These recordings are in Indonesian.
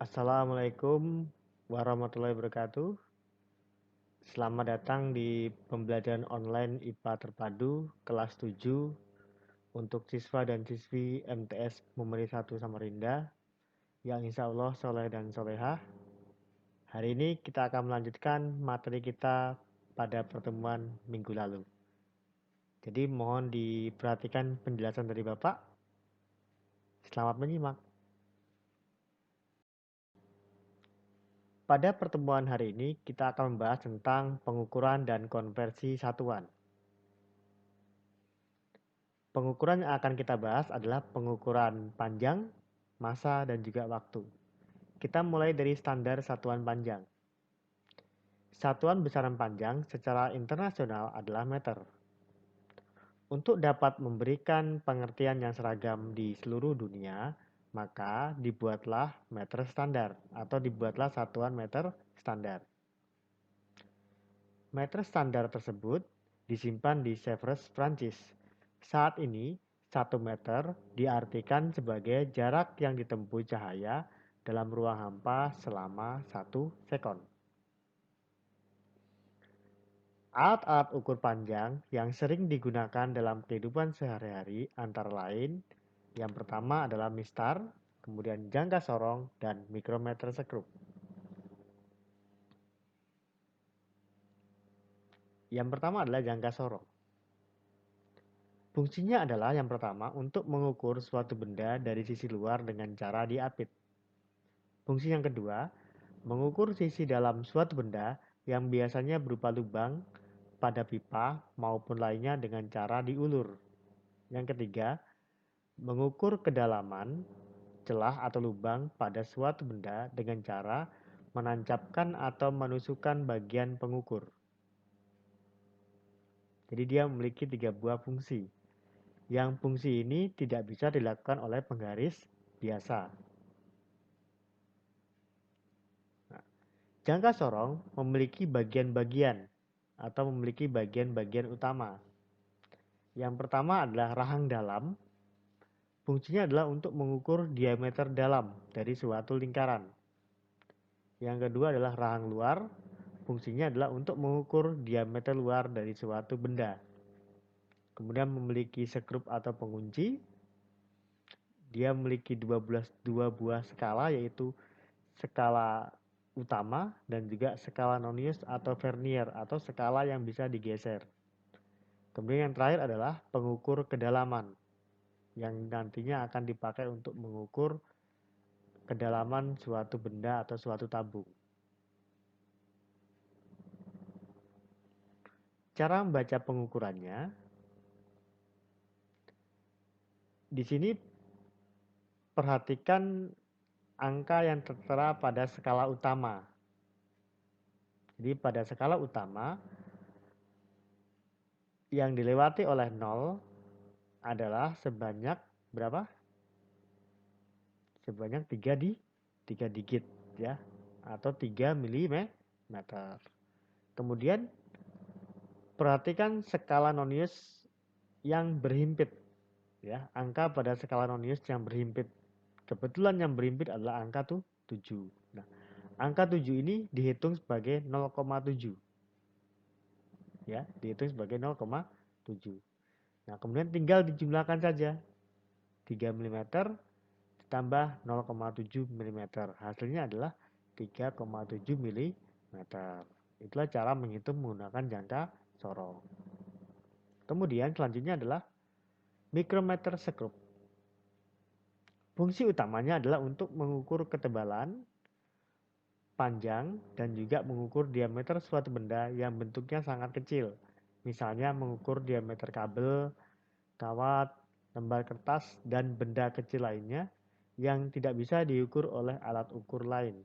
Assalamualaikum warahmatullahi wabarakatuh. Selamat datang di pembelajaran online IPA Terpadu kelas 7 untuk siswa dan siswi MTS Memeri 1 Samarinda yang insya Allah soleh dan solehah. Hari ini kita akan melanjutkan materi kita pada pertemuan minggu lalu. Jadi mohon diperhatikan penjelasan dari Bapak. Selamat menyimak. Pada pertemuan hari ini kita akan membahas tentang pengukuran dan konversi satuan. Pengukuran yang akan kita bahas adalah pengukuran panjang, massa, dan juga waktu. Kita mulai dari standar satuan panjang. Satuan besaran panjang secara internasional adalah meter. Untuk dapat memberikan pengertian yang seragam di seluruh dunia, maka dibuatlah meter standar atau dibuatlah satuan meter standar. Meter standar tersebut disimpan di Sèvres, Prancis. Saat ini, 1 meter diartikan sebagai jarak yang ditempuh cahaya dalam ruang hampa selama 1 sekon. Alat-alat ukur panjang yang sering digunakan dalam kehidupan sehari-hari antara lain, yang pertama adalah mistar, kemudian jangka sorong, dan mikrometer sekrup. Yang pertama adalah jangka sorong. Fungsinya adalah yang pertama untuk mengukur suatu benda dari sisi luar dengan cara diapit. Fungsi yang kedua, mengukur sisi dalam suatu benda yang biasanya berupa lubang pada pipa maupun lainnya dengan cara diulur. Yang ketiga, mengukur kedalaman celah atau lubang pada suatu benda dengan cara menancapkan atau menusukkan bagian pengukur. Jadi dia memiliki 3 buah fungsi. Yang fungsi ini tidak bisa dilakukan oleh penggaris biasa. Nah, jangka sorong memiliki bagian-bagian atau memiliki bagian-bagian utama. Yang pertama adalah rahang dalam. Fungsinya adalah untuk mengukur diameter dalam dari suatu lingkaran. Yang kedua adalah rahang luar. Fungsinya adalah untuk mengukur diameter luar dari suatu benda. Kemudian memiliki sekrup atau pengunci. Dia memiliki dua buah skala, yaitu skala utama dan juga skala nonius atau vernier atau skala yang bisa digeser. Kemudian yang terakhir adalah pengukur kedalaman yang nantinya akan dipakai untuk mengukur kedalaman suatu benda atau suatu tabung. Cara membaca pengukurannya, di sini perhatikan angka yang tertera pada skala utama. Jadi pada skala utama yang dilewati oleh 0 adalah sebanyak berapa? Sebanyak 3 digit ya, atau 3 mm. Kemudian perhatikan skala nonius yang berhimpit ya, angka pada skala nonius yang berhimpit. Kebetulan yang berhimpit adalah angka 7. Nah, angka 7 ini dihitung sebagai 0,7. Ya, dihitung sebagai 0,7. Nah, kemudian tinggal dijumlahkan saja. 3 mm ditambah 0,7 mm. Hasilnya adalah 3,7 mm. Itulah cara menghitung menggunakan jangka sorong. Kemudian selanjutnya adalah mikrometer sekrup. Fungsi utamanya adalah untuk mengukur ketebalan, panjang, dan juga mengukur diameter suatu benda yang bentuknya sangat kecil. Misalnya mengukur diameter kabel, kawat, lembar kertas, dan benda kecil lainnya yang tidak bisa diukur oleh alat ukur lain.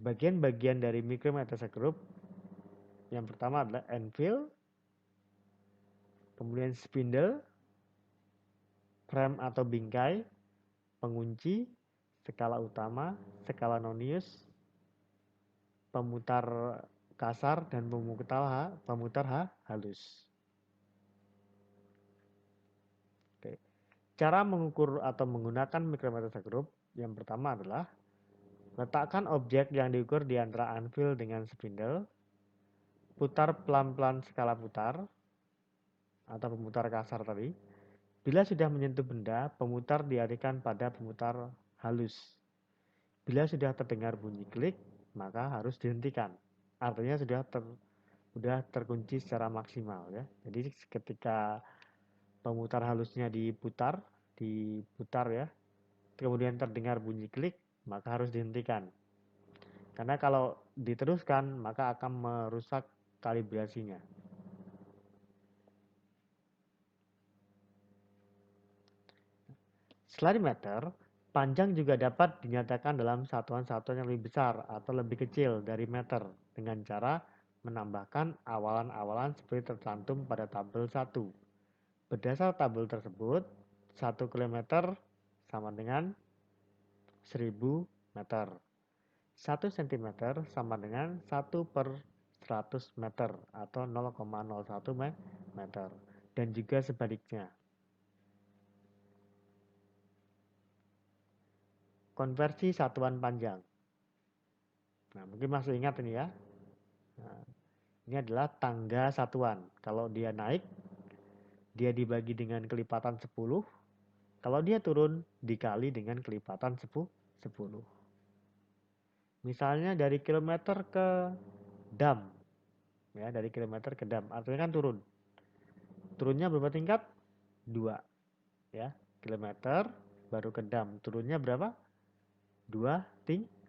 Bagian-bagian dari mikrometer sekrup yang pertama adalah anvil, kemudian spindle, frame atau bingkai, pengunci, skala utama, skala nonius, pemutar kasar, dan pemutar halus. Oke. Cara mengukur atau menggunakan micrometer group yang pertama adalah letakkan objek yang diukur di antara anvil dengan spindle, putar pelan-pelan skala putar atau pemutar kasar tadi. Bila sudah menyentuh benda, pemutar dialihkan pada pemutar halus. Bila sudah terdengar bunyi klik, maka harus dihentikan. Artinya sudah terkunci secara maksimal ya. Jadi ketika pemutar halusnya diputar ya, kemudian terdengar bunyi klik, maka harus dihentikan. Karena kalau diteruskan, maka akan merusak kalibrasinya. Selain meter, panjang juga dapat dinyatakan dalam satuan-satuan yang lebih besar atau lebih kecil dari meter dengan cara menambahkan awalan-awalan seperti tercantum pada tabel 1. Berdasar tabel tersebut, 1 km sama dengan 1000 meter. 1 cm sama dengan 1 per 100 meter atau 0,01 meter. Dan juga sebaliknya. Konversi satuan panjang. Nah, mungkin masih ingat ini ya. Nah, ini adalah tangga satuan. Kalau dia naik, dia dibagi dengan kelipatan 10. Kalau dia turun, dikali dengan kelipatan 10. Misalnya dari kilometer ke dam. Ya, dari kilometer ke dam. Artinya kan turun. Turunnya berapa tingkat? 2. Ya, kilometer baru ke dam. Turunnya berapa? 2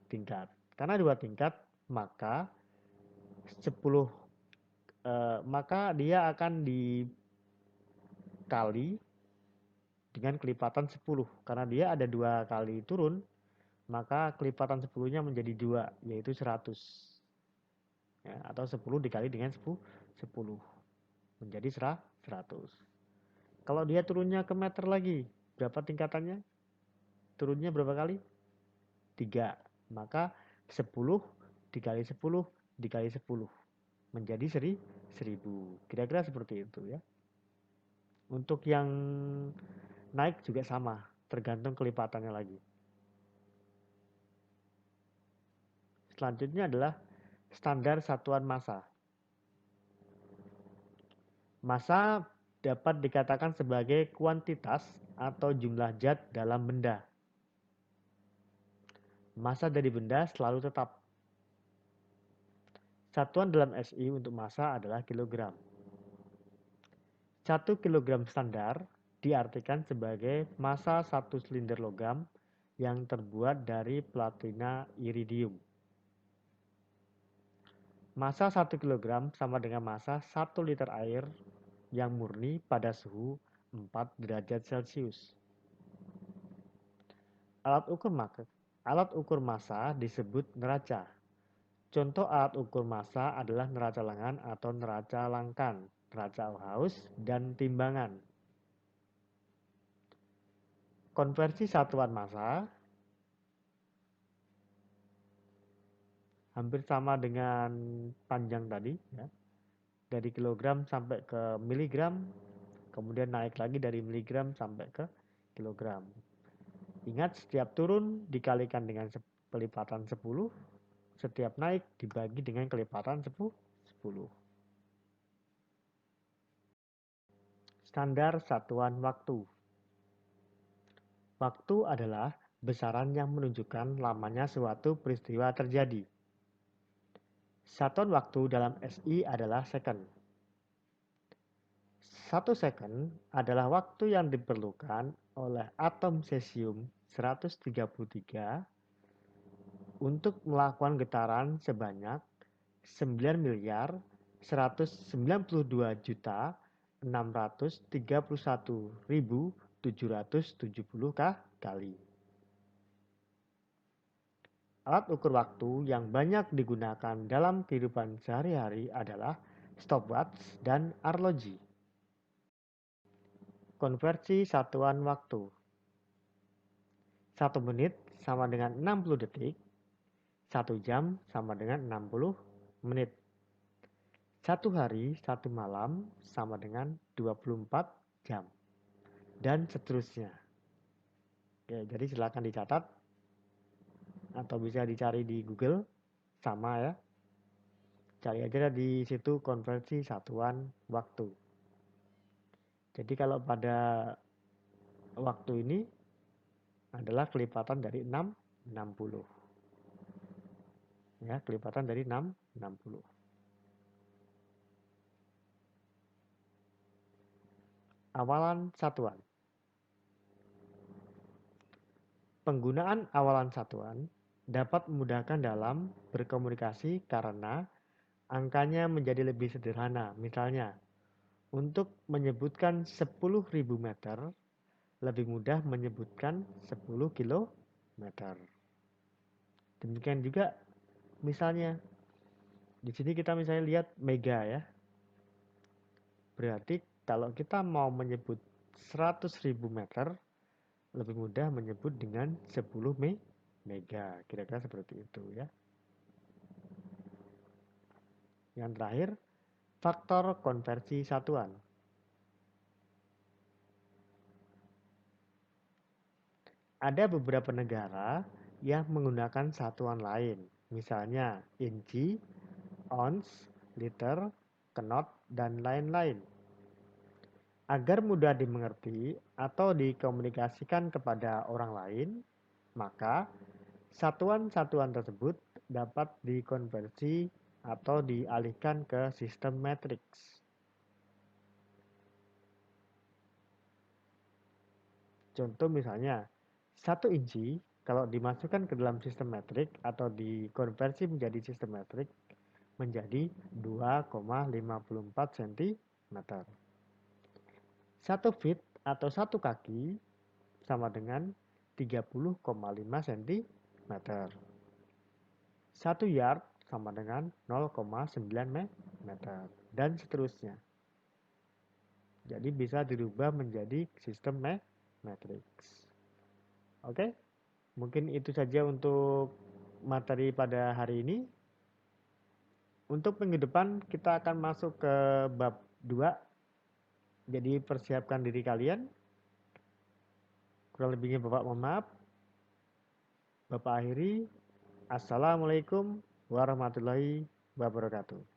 tingkat. Karena 2 tingkat, maka 10 maka dia akan dikali dengan kelipatan 10. Karena dia ada 2 kali turun, maka kelipatan 10-nya menjadi 2, yaitu 100. Ya, atau 10 dikali dengan 10 menjadi 100. Kalau dia turunnya ke meter lagi, berapa tingkatannya? Turunnya berapa kali? 3. Maka 10 dikali 10 dikali 10 menjadi 1000. Kira-kira seperti itu ya. Untuk yang naik juga sama, tergantung kelipatannya lagi. Selanjutnya adalah standar satuan massa. Massa dapat dikatakan sebagai kuantitas atau jumlah zat dalam benda. Massa dari benda selalu tetap. Satuan dalam SI untuk massa adalah kilogram. 1 kg standar diartikan sebagai massa satu silinder logam yang terbuat dari platina iridium. Massa 1 kg sama dengan massa 1 liter air yang murni pada suhu 4 derajat Celcius. Alat ukur massa disebut neraca. Contoh alat ukur massa adalah neraca lengan atau neraca langkan, neraca Auhaus, dan timbangan. Konversi satuan massa hampir sama dengan panjang tadi, ya. Dari kilogram sampai ke miligram, kemudian naik lagi dari miligram sampai ke kilogram. Ingat, setiap turun dikalikan dengan pelipatan 10, setiap naik dibagi dengan kelipatan 10. Standar satuan waktu. Waktu adalah besaran yang menunjukkan lamanya suatu peristiwa terjadi. Satuan waktu dalam SI adalah second. 1 second adalah waktu yang diperlukan oleh atom cesium 133 untuk melakukan getaran sebanyak 9.992.631.770 kali. Alat ukur waktu yang banyak digunakan dalam kehidupan sehari-hari adalah stopwatch dan arloji. Konversi satuan waktu. 1 menit sama dengan 60 detik. 1 jam sama dengan 60 menit. 1 hari, 1 malam sama dengan 24 jam. dan seterusnya. Oke, jadi silakan dicatat atau bisa dicari di Google, sama ya. Cari aja di situ konversi satuan waktu. Jadi kalau pada waktu ini adalah kelipatan dari 6, 60. Ya, kelipatan dari 6, 60. Awalan satuan. Penggunaan awalan satuan dapat memudahkan dalam berkomunikasi karena angkanya menjadi lebih sederhana. Misalnya, untuk menyebutkan 10.000 meter, lebih mudah menyebutkan 10 kilometer. Demikian juga misalnya, di sini kita misalnya lihat mega ya. Berarti kalau kita mau menyebut 100.000 meter, lebih mudah menyebut dengan 10 mega. Kira-kira seperti itu ya. Yang terakhir, faktor konversi satuan. Ada beberapa negara yang menggunakan satuan lain, misalnya inci, ounce, liter, knot, dan lain-lain. Agar mudah dimengerti atau dikomunikasikan kepada orang lain, maka satuan-satuan tersebut dapat dikonversi atau dialihkan ke sistem matriks. Contoh misalnya, 1 inci kalau dimasukkan ke dalam sistem metrik atau dikonversi menjadi sistem metrik menjadi 2,54 cm. 1 feet atau 1 kaki sama dengan 30,5 cm. 1 yard sama dengan 0,9 meter dan seterusnya. Jadi bisa dirubah menjadi sistem matriks. Oke, mungkin itu saja untuk materi pada hari ini. Untuk minggu depan kita akan masuk ke bab 2. Jadi persiapkan diri kalian. Kurang lebihnya Bapak mohon maaf. Bapak akhiri. Assalamualaikum warahmatullahi wabarakatuh.